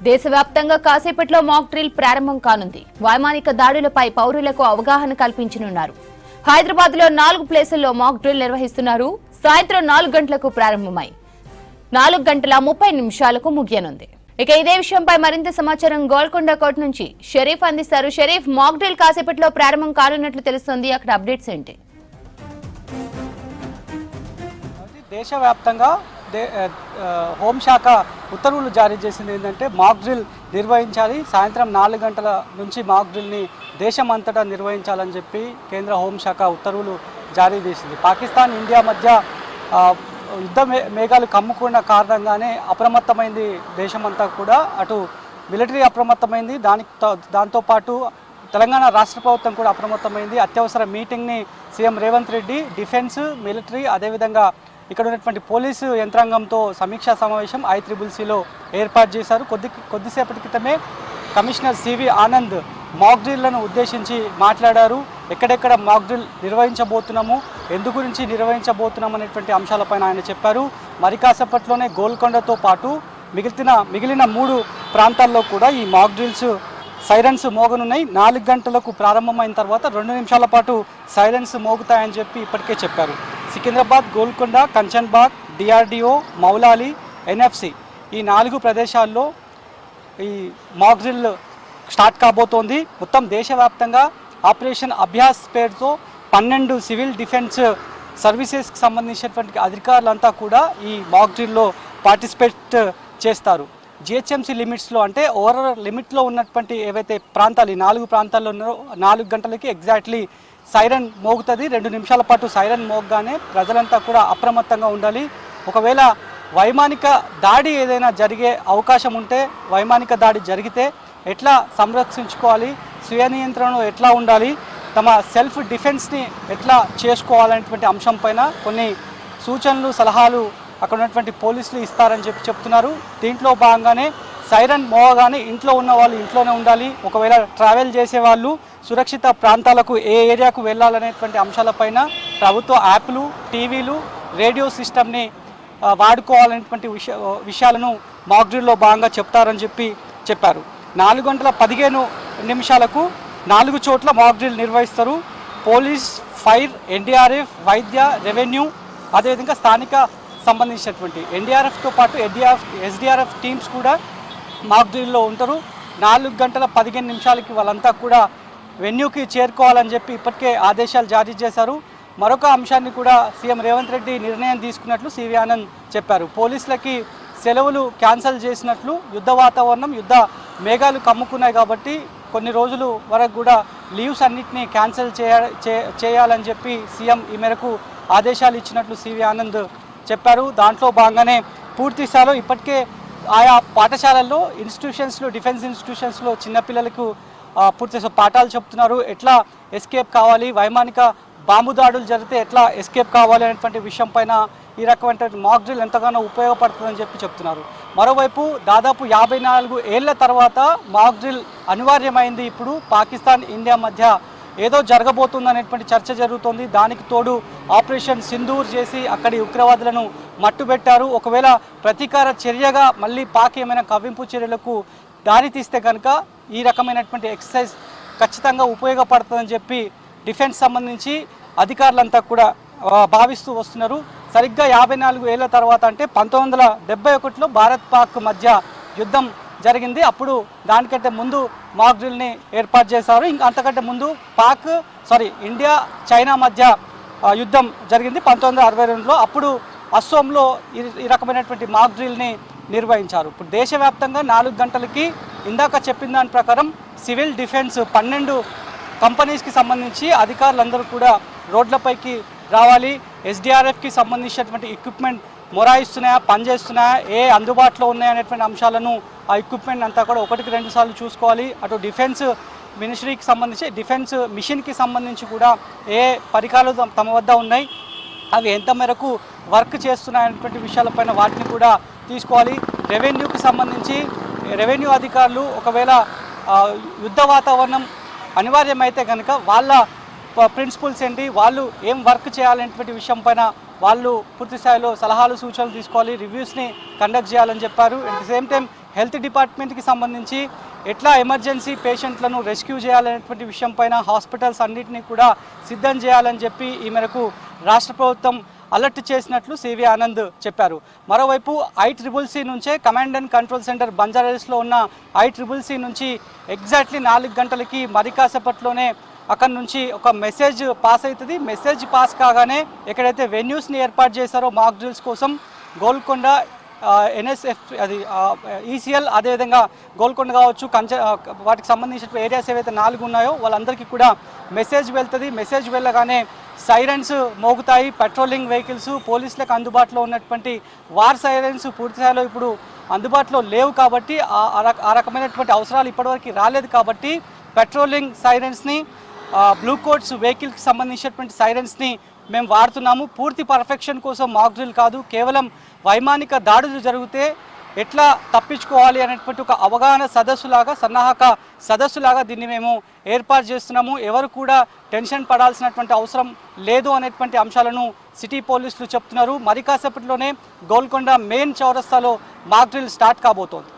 దేశవ్యాప్తంగా కాసేపట్లో mock drill ప్రారంభం కానుంది. వైమానిక దాడులపై పౌరులకు అవగాహన కల్పించనున్నారు. హైదరాబాద్ లో 4 ప్లేసుల్లో మాక్ డ్రిల్ నిర్వహిస్తున్నారు. సాయంత్రం 4 గంటలకు ప్రారంభమై 4 గంటల 30 నిమిషాలకు ముగియనుంది. ఇక ఇదే విషయంపై మరింత సమాచారం గోల్కొండ కోర్టు నుంచి షరీఫ్ అందిస్తారు. షరీఫ్, మాక్ డ్రిల్ కాసేపట్లో ప్రారంభం కానున్నట్లు తెలుస్తోంది. అక్కడ అప్డేట్స్ ఏంటి? దేశవ్యాప్తంగా హోంశాఖ ఉత్తర్వులు జారీ చేసింది ఏంటంటే మాక్ డ్రిల్ నిర్వహించాలి, సాయంత్రం 4 గంటల నుంచి మాక్ డ్రిల్ని దేశమంతటా నిర్వహించాలని చెప్పి కేంద్ర హోంశాఖ ఉత్తర్వులు జారీ చేసింది. పాకిస్తాన్ ఇండియా మధ్య యుద్ధ మేఘాలు కమ్ముకున్న కారణంగానే అప్రమత్తమైంది దేశమంతా కూడా. అటు మిలిటరీ అప్రమత్తమైంది, దాంతోపాటు తెలంగాణ రాష్ట్ర ప్రభుత్వం కూడా అప్రమత్తమైంది. అత్యవసర మీటింగ్ని CM Revanth Reddy defence, military, అదేవిధంగా ఇక్కడ ఉన్నటువంటి పోలీసు యంత్రాంగంతో సమీక్షా సమావేశం ICCలో ఏర్పాటు చేశారు. కొద్దిసేపటి క్రితమే కమిషనర్ సివి ఆనంద్ మాక్ డ్రిల్లను ఉద్దేశించి మాట్లాడారు. ఎక్కడెక్కడ మాక్ డ్రిల్ నిర్వహించబోతున్నాము, ఎందు గురించి నిర్వహించబోతున్నాం అనేటువంటి అంశాలపైన ఆయన చెప్పారు. మరి కాసేపట్లోనే గోల్కొండతో పాటు మిగిలిన 3 ప్రాంతాల్లో కూడా ఈ మాక్ డ్రిల్స్ సైరన్స్ మోగనున్నాయి. 4 గంటలకు ప్రారంభమైన తర్వాత 2 నిమిషాల పాటు సైరన్స్ మోగుతాయని చెప్పి ఇప్పటికే చెప్పారు. సికింద్రాబాద్, గోల్కొండ, కంచన్బాగ్, DRDO, మౌలాలి, NFC ఈ 4 ప్రదేశాల్లో ఈ మాక్ డ్రిల్ స్టార్ట్ కాబోతోంది. మొత్తం దేశవ్యాప్తంగా ఆపరేషన్ అభ్యాస్ పేరుతో 12 సివిల్ డిఫెన్స్ సర్వీసెస్కి సంబంధించినటువంటి అధికారులంతా కూడా ఈ మాక్ డ్రిల్లో పార్టిసిపేట్ చేస్తారు. GHMC లిమిట్స్లో, అంటే ఓవరాల్ లిమిట్లో ఉన్నటువంటి ఏవైతే ప్రాంతాలు, ఈ 4 ప్రాంతాల్లో ఉన్నారో 4 గంటలకి ఎగ్జాక్ట్లీ సైరన్ మోగుతుంది. 2 నిమిషాల పాటు సైరన్ మోగగానే ప్రజలంతా కూడా అప్రమత్తంగా ఉండాలి. ఒకవేళ వైమానిక దాడి ఏదైనా జరిగే అవకాశం ఉంటే, వైమానిక దాడి జరిగితే ఎట్లా సంరక్షించుకోవాలి, స్వీయ నియంత్రణలో ఎట్లా ఉండాలి, తమ సెల్ఫ్ డిఫెన్స్ని ఎట్లా చేసుకోవాలనేటువంటి అంశం పైన కొన్ని సూచనలు, సలహాలు అక్కడ ఉన్నటువంటి పోలీసులు ఇస్తారని చెప్తున్నారు. దీంట్లో భాగంగానే సైరన్ మోగగానే ఇంట్లో ఉన్న వాళ్ళు ఇంట్లోనే ఉండాలి. ఒకవేళ ట్రావెల్ చేసేవాళ్ళు సురక్షిత ప్రాంతాలకు ఏ ఏరియాకు వెళ్ళాలనేటువంటి అంశాలపైన ప్రభుత్వ యాప్లు, టీవీలు, రేడియో సిస్టమ్ని వాడుకోవాలనేటువంటి విషయాలను మాక్ డ్రిల్లో భాగంగా చెప్తారని చెప్పారు. 4 గంటల 15 నిమిషాలకు 4 చోట్ల మాక్ డ్రిల్ నిర్వహిస్తారు. పోలీస్, ఫైర్, NDRF, వైద్య, రెవెన్యూ, అదేవిధంగా స్థానిక సంబంధించినటువంటి NDRFతో పాటు SDRF టీమ్స్ కూడా మాక్ డ్రిల్లో ఉంటారు. 4 గంటల 15 నిమిషాలకి వాళ్ళంతా కూడా వెన్యూకి చేరుకోవాలని చెప్పి ఇప్పటికే ఆదేశాలు జారీ చేశారు. మరొక అంశాన్ని కూడా సీఎం రేవంత్ రెడ్డి నిర్ణయం తీసుకున్నట్లు సివి ఆనంద్ చెప్పారు. పోలీసులకి సెలవులు క్యాన్సిల్ చేసినట్లు, యుద్ధ వాతావరణం, యుద్ధ మేఘాలు కమ్ముకున్నాయి కాబట్టి కొన్ని రోజుల వరకు కూడా లీవ్స్ అన్నింటినీ క్యాన్సిల్ చేయాలని చెప్పి సీఎం ఈ మేరకు ఆదేశాలు ఇచ్చినట్లు సివి ఆనంద్ చెప్పారు. దాంట్లో భాగంగానే పూర్తి స్థాయిలో ఇప్పటికే ఆయా పాఠశాలల్లో, ఇన్స్టిట్యూషన్స్లో, డిఫెన్స్ ఇన్స్టిట్యూషన్స్లో చిన్నపిల్లలకు పూర్తి పాఠాలు చెప్తున్నారు. ఎట్లా ఎస్కేప్ కావాలి, వైమానిక బాంబు దాడులు జరిగితే ఎట్లా ఎస్కేప్ కావాలి అనేటువంటి విషయం పైన ఈ రకమైన మాక్ డ్రిల్ ఎంతగానో ఉపయోగపడుతుందని చెప్తున్నారు. మరోవైపు దాదాపు 54 ఏళ్ల తర్వాత మాక్ డ్రిల్ అనివార్యమైంది. ఇప్పుడు పాకిస్తాన్, ఇండియా మధ్య ఏదో జరగబోతుందనేటువంటి చర్చ జరుగుతోంది. దానికి తోడు ఆపరేషన్ సింధూర్ చేసి అక్కడి ఉగ్రవాదులను మట్టుబెట్టారు. ఒకవేళ ప్రతీకార చర్యగా మళ్ళీ పాక్ ఏమైనా కవ్వింపు చర్యలకు దారితీస్తే కనుక ఈ రకమైనటువంటి ఎక్సర్సైజ్ ఖచ్చితంగా ఉపయోగపడుతుందని చెప్పి డిఫెన్స్ సంబంధించి అధికారులంతా కూడా భావిస్తూ వస్తున్నారు. సరిగ్గా 54 ఏళ్ల తర్వాత, అంటే 1971లో భారత్ పాక్ మధ్య యుద్ధం జరిగింది. అప్పుడు దానికంటే ముందు మాక్ డ్రిల్ని ఏర్పాటు చేశారు. అంతకంటే ముందు ఇండియా, చైనా మధ్య యుద్ధం జరిగింది 1962లో. అప్పుడు అస్సోంలో ఈ రకమైనటువంటి మాక్ డ్రిల్ని నిర్వహించారు. ఇప్పుడు దేశవ్యాప్తంగా 4 గంటలకి ఇందాక చెప్పిన దాని ప్రకారం సివిల్ డిఫెన్స్ 12 కంపెనీస్కి సంబంధించి అధికారులందరూ కూడా రోడ్లపైకి రావాలి. SDRFకి సంబంధించినటువంటి ఎక్విప్మెంట్ మొరాయిస్తున్నాయా, పనిచేస్తున్నాయా, ఏ అందుబాటులో ఉన్నాయనేటువంటి అంశాలను, ఆ ఎక్విప్మెంట్ అంతా కూడా 1-2 సార్లు చూసుకోవాలి. అటు డిఫెన్స్ మినిస్ట్రీకి సంబంధించి, డిఫెన్స్ మిషన్కి సంబంధించి కూడా ఏ పరికరాలు తమ వద్ద ఉన్నాయి, అవి ఎంత మేరకు వర్క్ చేస్తున్నాయనేటువంటి విషయాలపైన వాటిని కూడా తీసుకోవాలి. రెవెన్యూకి సంబంధించి రెవెన్యూ అధికారులు ఒకవేళ యుద్ధ వాతావరణం అనివార్యమైతే కనుక వాళ్ళ ప్రిన్సిపల్స్ ఏంటి, వాళ్ళు ఏం వర్క్ చేయాలనేటువంటి విషయం పైన వాళ్ళు పూర్తి స్థాయిలో సలహాలు సూచనలు తీసుకోవాలి, రివ్యూస్ని కండక్ట్ చేయాలని చెప్పారు. At the same time health డిపార్ట్మెంట్కి సంబంధించి ఎట్లా ఎమర్జెన్సీ పేషెంట్లను రెస్క్యూ చేయాలనేటువంటి విషయం పైన హాస్పిటల్స్ అన్నింటినీ కూడా సిద్ధం చేయాలని చెప్పి ఈ మేరకు రాష్ట్ర ప్రభుత్వం అలర్ట్ చేసినట్లు సివి ఆనంద్ చెప్పారు. మరోవైపు ICCC నుంచే కమాండ్ అండ్ కంట్రోల్ సెంటర్ బంజారాహిల్స్లో ఉన్న ICCC నుంచి ఎగ్జాక్ట్లీ 4 గంటలకి మరి కాసేపట్లోనే అక్కడి నుంచి ఒక మెసేజ్ పాస్ అవుతుంది. మెసేజ్ పాస్ కాగానే ఎక్కడైతే వెన్యూస్ని ఏర్పాటు చేశారో మాక్ డ్రిల్స్ కోసం గోల్కొండ NSF అది ECL అదేవిధంగా గోల్కొండ కావచ్చు వాటికి సంబంధించిన ఏరియాస్ ఏవైతే 4 ఉన్నాయో వాళ్ళందరికీ కూడా మెసేజ్ వెళ్తుంది. మెసేజ్ వెళ్ళగానే సైరన్స్ మోగుతాయి. పెట్రోలింగ్ వెహికల్స్ పోలీసులకు అందుబాటులో ఉన్నటువంటి వార్ సైరన్స్ పూర్తిస్థాయిలో ఇప్పుడు అందుబాటులో లేవు కాబట్టి ఆ రకమైనటువంటి అవసరాలు ఇప్పటివరకు రాలేదు కాబట్టి పెట్రోలింగ్ సైరన్స్ని బ్లూ కోట్స్ వెహికల్కి సంబంధించినటువంటి సైరన్స్ని మేము వాడుతున్నాము. పూర్తి పర్ఫెక్షన్ కోసం మాక్ డ్రిల్ కాదు, కేవలం వైమానిక దాడులు జరిగితే ఎట్లా తప్పించుకోవాలి అనేటువంటి ఒక అవగాహన సదస్సులాగా సన్నాహక సదస్సులాగా దీన్ని మేము ఏర్పాటు చేస్తున్నాము. ఎవరు కూడా టెన్షన్ పడాల్సినటువంటి అవసరం లేదు అనేటువంటి అంశాలను సిటీ పోలీసులు చెప్తున్నారు. మరి కాసేపట్లోనే గోల్కొండ మెయిన్ చౌరస్తాలో మాక్ డ్రిల్ స్టార్ట్ కాబోతోంది.